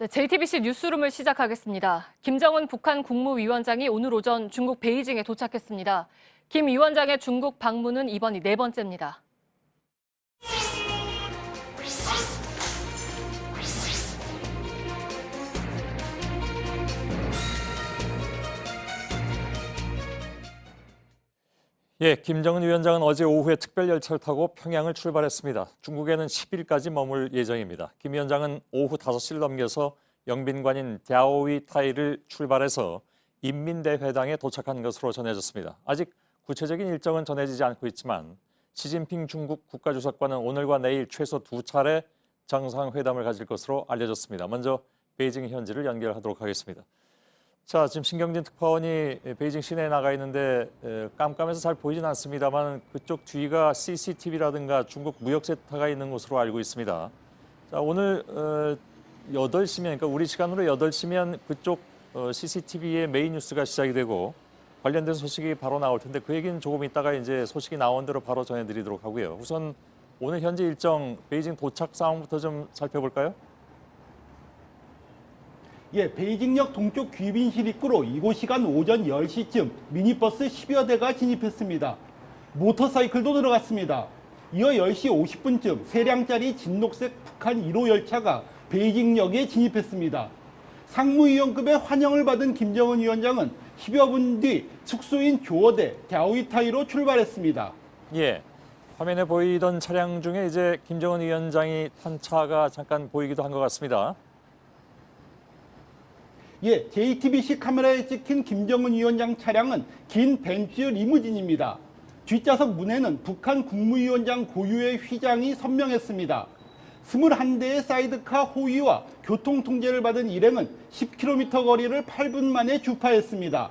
네, JTBC 뉴스룸을 시작하겠습니다. 김정은 북한 국무위원장이 오늘 오전 중국 베이징에 도착했습니다. 김 위원장의 중국 방문은 이번이 네 번째입니다. 김정은 위원장은 어제 오후에 특별 열차를 타고 평양을 출발했습니다. 중국에는 10일까지 머물 예정입니다. 김 위원장은 오후 5시를 넘겨서 영빈관인 랴오위타이를 출발해서 인민대회당에 도착한 것으로 전해졌습니다. 아직 구체적인 일정은 전해지지 않고 있지만 시진핑 중국 국가주석과는 오늘과 내일 최소 2차례 정상회담을 가질 것으로 알려졌습니다. 먼저 베이징 현지를 연결하도록 하겠습니다. 자, 지금 신경진 특파원이 베이징 시내에 나가 있는데 깜깜해서 잘 보이진 않습니다만 그쪽 뒤가 CCTV라든가 중국 무역센터가 있는 곳으로 알고 있습니다. 자, 오늘 8시면, 그러니까 우리 시간으로 8시면 그쪽 CCTV의 메인 뉴스가 시작이 되고 관련된 소식이 바로 나올 텐데 그 얘기는 조금 있다가 이제 소식이 나온 대로 바로 전해드리도록 하고요. 우선 오늘 현재 일정 베이징 도착 상황부터 좀 살펴볼까요? 베이징역 동쪽 귀빈실 입구로 이곳 시간 오전 10시쯤 미니버스 10여 대가 진입했습니다. 모터사이클도 들어갔습니다. 이어 10시 50분쯤 3량짜리 진녹색 북한 1호 열차가 베이징역에 진입했습니다. 상무위원급의 환영을 받은 김정은 위원장은 10여 분 뒤 숙소인 교어대 랴오위타이로 출발했습니다. 화면에 보이던 차량 중에 이제 김정은 위원장이 탄 차가 잠깐 보이기도 한 것 같습니다. JTBC 카메라에 찍힌 김정은 위원장 차량은 긴 벤츠 리무진입니다. 뒷좌석 문에는 북한 국무위원장 고유의 휘장이 선명했습니다. 21대의 사이드카 호위와 교통통제를 받은 일행은 10km 거리를 8분 만에 주파했습니다.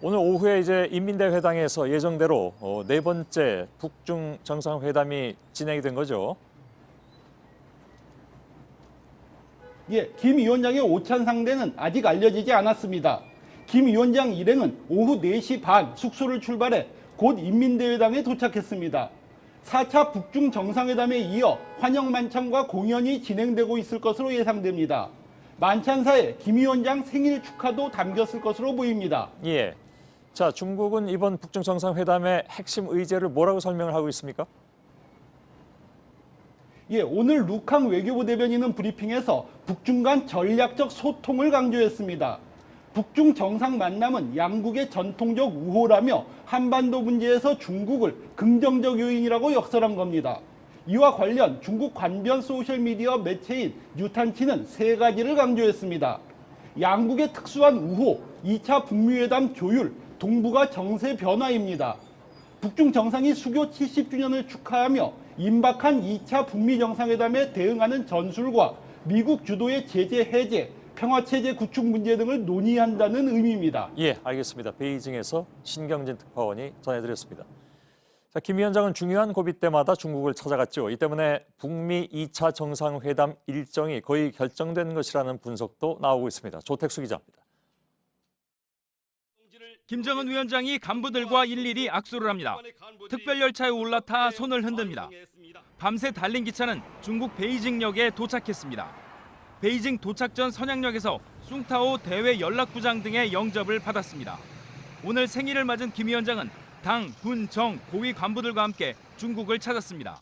오늘 오후에 이제 인민대회당에서 예정대로 네 번째 북중 정상회담이 진행이 된 거죠. 김 위원장의 오찬 상대는 아직 알려지지 않았습니다. 김 위원장 일행은 오후 4시 반 숙소를 출발해 곧 인민대회당에 도착했습니다. 4차 북중 정상회담에 이어 환영 만찬과 공연이 진행되고 있을 것으로 예상됩니다. 만찬사에 김 위원장 생일 축하도 담겼을 것으로 보입니다. 자, 중국은 이번 북중 정상회담의 핵심 의제를 뭐라고 설명을 하고 있습니까? 오늘 루캉 외교부 대변인은 브리핑에서 북중 간 전략적 소통을 강조했습니다. 북중 정상 만남은 양국의 전통적 우호라며 한반도 문제에서 중국을 긍정적 요인이라고 역설한 겁니다. 이와 관련 중국 관변 소셜미디어 매체인 뉴탄치는 3가지를 강조했습니다. 양국의 특수한 우호, 2차 북미회담 조율, 동북아 정세 변화입니다. 북중 정상이 수교 70주년을 축하하며 임박한 2차 북미 정상회담에 대응하는 전술과 미국 주도의 제재 해제, 평화체제 구축 문제 등을 논의한다는 의미입니다. 알겠습니다. 베이징에서 신경진 특파원이 전해드렸습니다. 자, 김 위원장은 중요한 고비 때마다 중국을 찾아갔죠. 이 때문에 북미 2차 정상회담 일정이 거의 결정된 것이라는 분석도 나오고 있습니다. 조택수 기자입니다. 김정은 위원장이 간부들과 일일이 악수를 합니다. 특별 열차에 올라타 손을 흔듭니다. 밤새 달린 기차는 중국 베이징역에 도착했습니다. 베이징 도착 전 선양역에서 숭타오 대외 연락부장 등의 영접을 받았습니다. 오늘 생일을 맞은 김 위원장은 당, 군, 정, 고위 간부들과 함께 중국을 찾았습니다.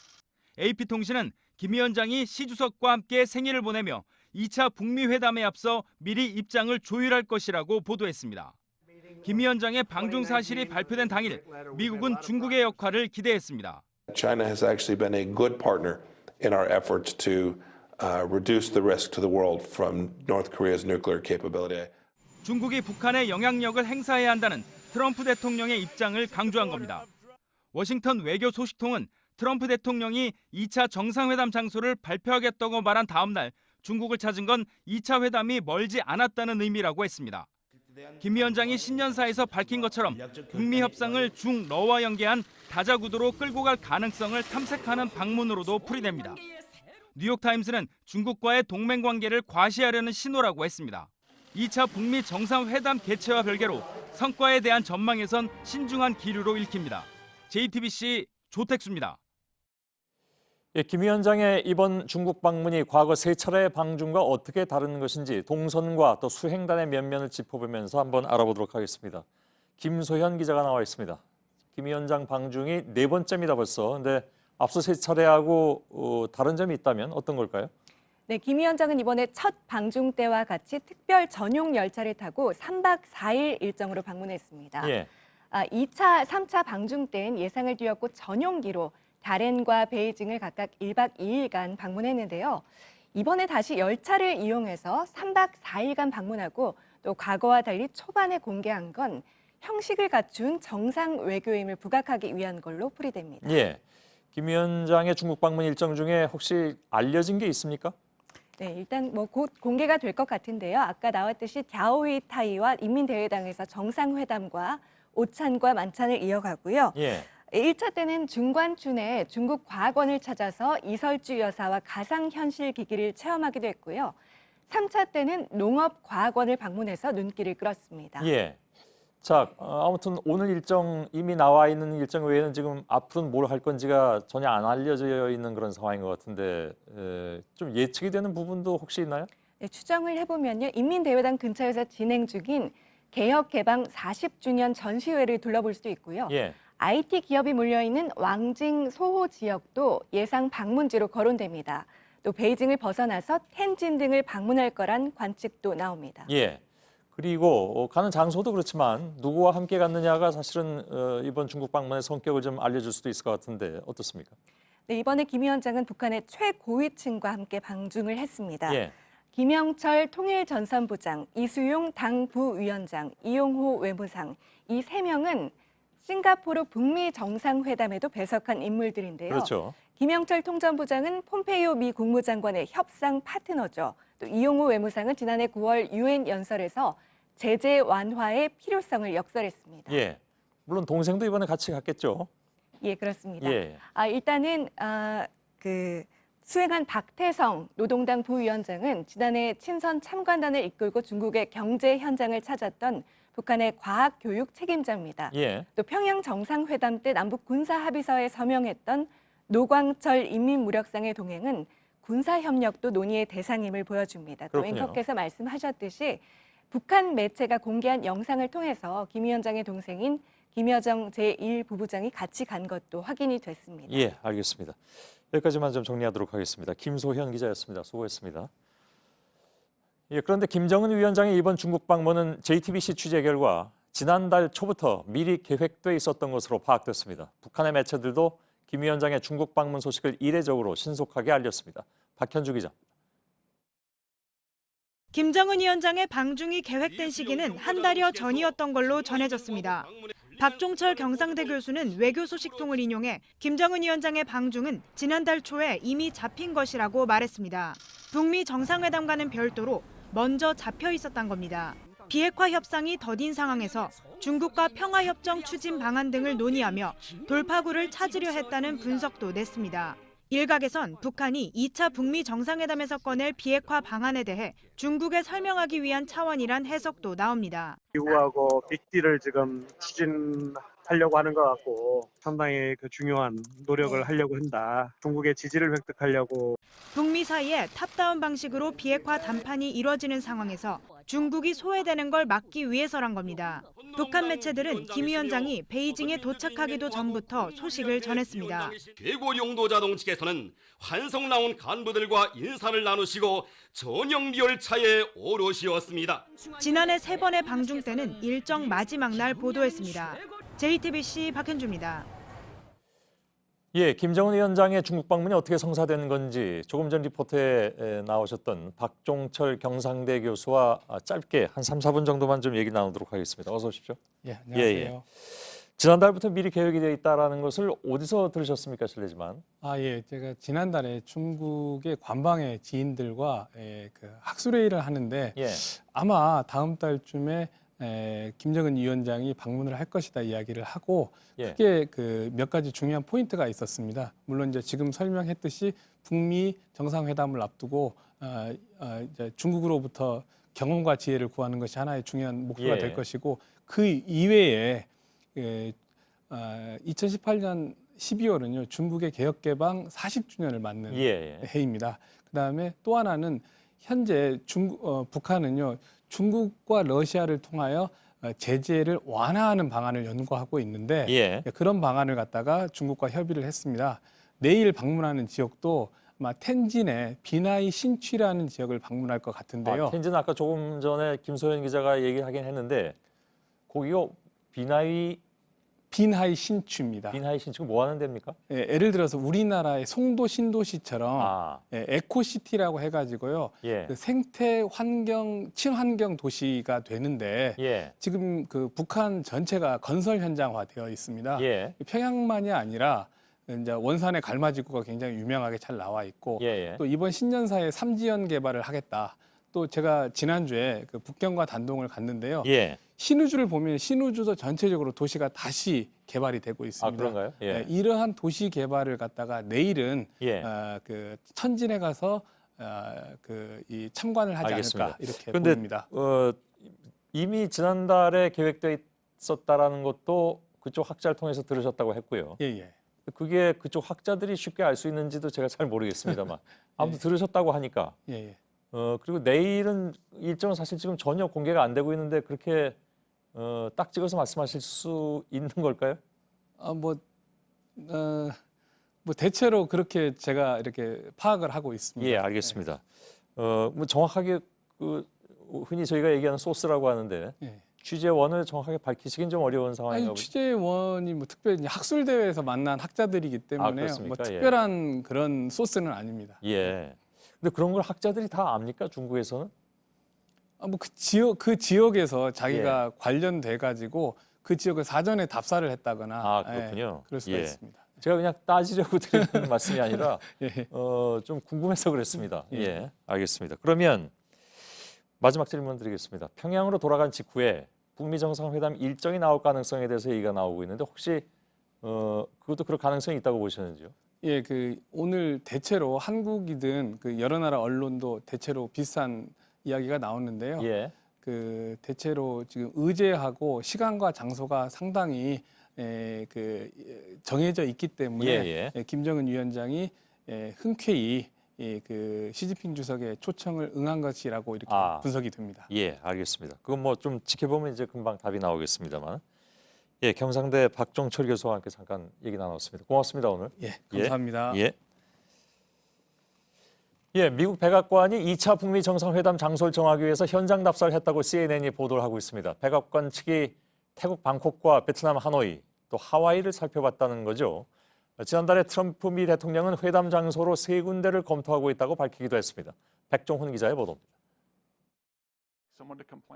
AP통신은 김 위원장이 시 주석과 함께 생일을 보내며 2차 북미 회담에 앞서 미리 입장을 조율할 것이라고 보도했습니다. 김 위원장의 방중 사실이 발표된 당일 미국은 중국의 역할을 기대했습니다. China has actually been a good partner in our efforts to reduce the risk to the world from North Korea's nuclear capability. 중국이 북한에 영향력을 행사해야 한다는 트럼프 대통령의 입장을 강조한 겁니다. 워싱턴 외교 소식통은 트럼프 대통령이 2차 정상회담 장소를 발표하겠다고 말한 다음 날 중국을 찾은 건 2차 회담이 멀지 않았다는 의미라고 했습니다. 김 위원장이 신년사에서 밝힌 것처럼 북미 협상을 중러와 연계한 다자구도로 끌고 갈 가능성을 탐색하는 방문으로도 풀이됩니다. 뉴욕타임스는 중국과의 동맹 관계를 과시하려는 신호라고 했습니다. 2차 북미 정상회담 개최와 별개로 성과에 대한 전망에선 신중한 기류로 읽힙니다. JTBC 조택수입니다. 예, 김 위원장의 이번 중국 방문이 과거 세 차례의 방중과 어떻게 다른 것인지 동선과 또 수행단의 면면을 짚어보면서 한번 알아보도록 하겠습니다. 김소현 기자가 나와 있습니다. 김 위원장 방중이 네 번째입니다 벌써. 근데 앞서 세 차례하고 다른 점이 있다면 어떤 걸까요? 네, 김 위원장은 이번에 첫 방중 때와 같이 특별 전용 열차를 타고 3박 4일 일정으로 방문했습니다. 예. 2차, 3차 방중 때는 예상을 뛰었고 전용기로 다롄과 베이징을 각각 1박 2일간 방문했는데요. 이번에 다시 열차를 이용해서 3박 4일간 방문하고 또 과거와 달리 초반에 공개한 건 형식을 갖춘 정상 외교임을 부각하기 위한 걸로 풀이됩니다. 예. 김 위원장의 중국 방문 일정 중에 혹시 알려진 게 있습니까? 네, 일단 곧 공개가 될 것 같은데요. 아까 나왔듯이 갸오위 타이와 인민대회당에서 정상회담과 오찬과 만찬을 이어가고요. 예. 1차 때는 중관춘에 중국 과학원을 찾아서 이설주 여사와 가상현실 기기를 체험하기도 했고요. 3차 때는 농업과학원을 방문해서 눈길을 끌었습니다. 예. 자, 아무튼 오늘 일정 이미 나와 있는 일정 외에는 지금 앞으로는 뭘 할 건지가 전혀 안 알려져 있는 그런 상황인 것 같은데 좀 예측이 되는 부분도 혹시 있나요? 네, 추정을 해보면요. 인민대회당 근처에서 진행 중인 개혁 개방 40주년 전시회를 둘러볼 수도 있고요. 예. IT 기업이 몰려있는 왕징 소호 지역도 예상 방문지로 거론됩니다. 또 베이징을 벗어나서 텐진 등을 방문할 거란 관측도 나옵니다. 예. 그리고 가는 장소도 그렇지만 누구와 함께 갔느냐가 사실은 이번 중국 방문의 성격을 좀 알려줄 수도 있을 것 같은데 어떻습니까? 네, 이번에 김 위원장은 북한의 최고위층과 함께 방중을 했습니다. 예. 김영철 통일전선부장, 이수용 당 부위원장, 이용호 외무상 이 세 명은 싱가포르 북미 정상회담에도 배석한 인물들인데요. 그렇죠. 김영철 통전부장은 폼페이오 미 국무장관의 협상 파트너죠. 또 이용호 외무상은 지난해 9월 유엔 연설에서 제재 완화의 필요성을 역설했습니다. 예. 물론 동생도 이번에 같이 갔겠죠. 예, 그렇습니다. 예. 일단은 수행한 박태성 노동당 부위원장은 지난해 친선 참관단을 이끌고 중국의 경제 현장을 찾았던 북한의 과학 교육 책임자입니다. 예. 또 평양 정상회담 때 남북 군사 합의서에 서명했던 노광철 인민무력상의 동행은 군사 협력도 논의의 대상임을 보여줍니다. 또 그렇군요. 앵커께서 말씀하셨듯이 북한 매체가 공개한 영상을 통해서 김 위원장의 동생인 김여정 제1부부장이 같이 간 것도 확인이 됐습니다. 예, 알겠습니다. 여기까지만 좀 정리하도록 하겠습니다. 김소현 기자였습니다. 수고했습니다. 예, 그런데 김정은 위원장의 이번 중국 방문은 JTBC 취재 결과 지난달 초부터 미리 계획돼 있었던 것으로 파악됐습니다. 북한의 매체들도 김 위원장의 중국 방문 소식을 이례적으로 신속하게 알렸습니다. 박현주 기자. 김정은 위원장의 방중이 계획된 시기는 한 달여 전이었던 걸로 전해졌습니다. 박종철 경상대 교수는 외교 소식통을 인용해 김정은 위원장의 방중은 지난달 초에 이미 잡힌 것이라고 말했습니다. 북미 정상회담과는 별도로 먼저 잡혀 있었던 겁니다. 비핵화 협상이 더딘 상황에서 중국과 평화협정 추진 방안 등을 논의하며 돌파구를 찾으려 했다는 분석도 냈습니다. 일각에선 북한이 2차 북미 정상회담에서 꺼낼 비핵화 방안에 대해 중국에 설명하기 위한 차원이란 해석도 나옵니다. 미국하고 빅딜을 지금 추진하려고 하는 것 같고 상당히 중요한 노력을 하려고 한다. 중국의 지지를 획득하려고. 북미 사이에 탑다운 방식으로 비핵화談判이 이뤄지는 상황에서 중국이 소외되는 걸 막기 위해서란 겁니다. 북한 매체들은 김 위원장이 베이징에 도착하기도 전부터 소식을 전했습니다. 최고 용도자동 측에서는 환송 나온 간부들과 인사를 나누시고 전용 열차에 오르시었습니다. 지난해 3번의 방중 때는 일정 마지막 날 보도했습니다. JTBC 박현주입니다. 예, 김정은 위원장의 중국 방문이 어떻게 성사되는 건지 조금 전 리포트에 나오셨던 박종철 경상대 교수와 짧게 한 3, 4분 정도만 좀 얘기 나누도록 하겠습니다. 어서 오십시오. 예, 안녕하세요. 예. 지난달부터 미리 계획이 되어 있다라는 것을 어디서 들으셨습니까, 실례지만? 예, 제가 지난달에 중국의 관방의 지인들과 그 학술회의를 하는데 예. 아마 다음 달쯤에 김정은 위원장이 방문을 할 것이다 이야기를 하고 예. 크게 그 몇 가지 중요한 포인트가 있었습니다. 물론 이제 지금 설명했듯이 북미 정상회담을 앞두고 이제 중국으로부터 경험과 지혜를 구하는 것이 하나의 중요한 목표가 예. 될 것이고 그 이외에 2018년 12월은요 중국의 개혁 개방 40주년을 맞는 해입니다. 그다음에 또 하나는 현재 북한은요 중국과 러시아를 통하여 제재를 완화하는 방안을 연구하고 있는데 그런 방안을 갖다가 중국과 협의를 했습니다. 내일 방문하는 지역도 아마 텐진의 비나이 신취라는 지역을 방문할 것 같은데요. 텐진 아까 조금 전에 김소연 기자가 얘기하긴 했는데 거기가 빈하이 신취입니다. 빈하이 신취가 뭐 하는 데입니까? 예, 예를 들어서 우리나라의 송도 신도시처럼 에코시티라고 해가지고요. 그 생태 환경 친환경 도시가 되는데 지금 그 북한 전체가 건설 현장화되어 있습니다. 평양만이 아니라 이제 원산의 갈마지구가 굉장히 유명하게 잘 나와 있고 또 이번 신년사에 3지연 개발을 하겠다. 또 제가 지난주에 그 북경과 단동을 갔는데요. 신우주를 보면 신우주도 전체적으로 도시가 다시 개발이 되고 있습니다. 그런가요? 이러한 도시 개발을 갖다가 내일은 그 천진에 가서 이 참관을 하지 않을까 이렇게 보입니다. 이미 지난달에 계획돼 있었다라는 것도 그쪽 학자를 통해서 들으셨다고 했고요. 그게 그쪽 학자들이 쉽게 알 수 있는지도 제가 잘 모르겠습니다만 아무튼 들으셨다고 하니까. 그리고 내일은 일정은 사실 지금 전혀 공개가 안 되고 있는데 그렇게 딱 찍어서 말씀하실 수 있는 걸까요? 뭐 대체로 그렇게 제가 이렇게 파악을 하고 있습니다. 알겠습니다. 뭐 정확하게 흔히 저희가 얘기하는 소스라고 하는데 취재원을 정확하게 밝히시긴 좀 어려운 상황인가 보죠. 취재원이 뭐 특별히 학술 대회에서 만난 학자들이기 때문에 뭐 특별한 그런 소스는 아닙니다. 근데 그런 걸 학자들이 다 압니까? 중국에서는? 뭐 그 지역에서 자기가 관련돼 가지고 그 지역을 사전에 답사를 했다거나 그렇군요. 그럴 수가 있습니다. 제가 그냥 따지려고 드리는 말씀이 아니라 좀 궁금해서 그랬습니다. 알겠습니다. 그러면 마지막 질문 드리겠습니다. 평양으로 돌아간 직후에 북미 정상회담 일정이 나올 가능성에 대해서 얘기가 나오고 있는데 혹시 그것도 그럴 가능성이 있다고 보시는지요? 그 오늘 대체로 한국이든 그 여러 나라 언론도 대체로 비슷한 이야기가 나오는데요. 그 대체로 지금 의제하고 시간과 장소가 상당히 그 정해져 있기 때문에 김정은 위원장이 흔쾌히 그 시진핑 주석의 초청을 응한 것이라고 이렇게 분석이 됩니다. 알겠습니다. 그건 뭐 좀 지켜보면 이제 금방 답이 나오겠습니다만. 경상대 박종철 교수와 함께 잠깐 얘기 나눴습니다. 고맙습니다, 오늘. 감사합니다. 미국 백악관이 2차 북미 정상회담 장소를 정하기 위해서 현장 답사를 했다고 CNN이 보도를 하고 있습니다. 백악관 측이 태국 방콕과 베트남 하노이, 또 하와이를 살펴봤다는 거죠. 지난달에 트럼프 미 대통령은 회담 장소로 3군데를 검토하고 있다고 밝히기도 했습니다. 백종훈 기자의 보도입니다.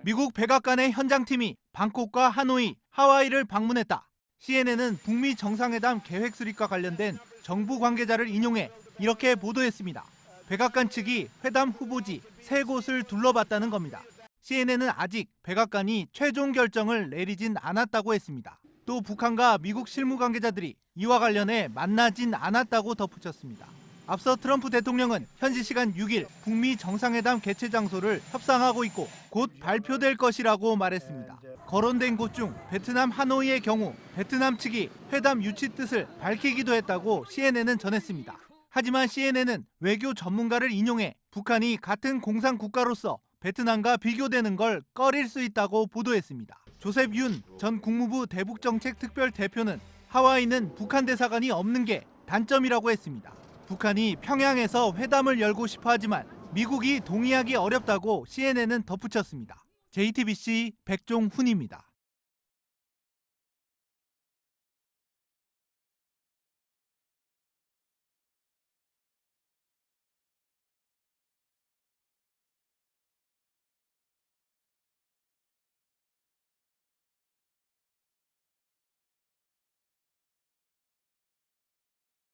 미국 백악관의 현장팀이 방콕과 하노이, 하와이를 방문했다. CNN은 북미 정상회담 계획 수립과 관련된 정부 관계자를 인용해 이렇게 보도했습니다. 백악관 측이 회담 후보지 3곳을 둘러봤다는 겁니다. CNN은 아직 백악관이 최종 결정을 내리진 않았다고 했습니다. 또 북한과 미국 실무 관계자들이 이와 관련해 만나진 않았다고 덧붙였습니다. 앞서 트럼프 대통령은 현지 시간 6일 북미 정상회담 개최 장소를 협상하고 있고 곧 발표될 것이라고 말했습니다. 거론된 곳 중 베트남 하노이의 경우 베트남 측이 회담 유치 뜻을 밝히기도 했다고 CNN은 전했습니다. 하지만 CNN은 외교 전문가를 인용해 북한이 같은 공산 국가로서 베트남과 비교되는 걸 꺼릴 수 있다고 보도했습니다. 조셉 윤 전 국무부 대북정책 특별 대표는 하와이는 북한 대사관이 없는 게 단점이라고 했습니다. 북한이 평양에서 회담을 열고 싶어 하지만 미국이 동의하기 어렵다고 CNN은 덧붙였습니다. JTBC 백종훈입니다.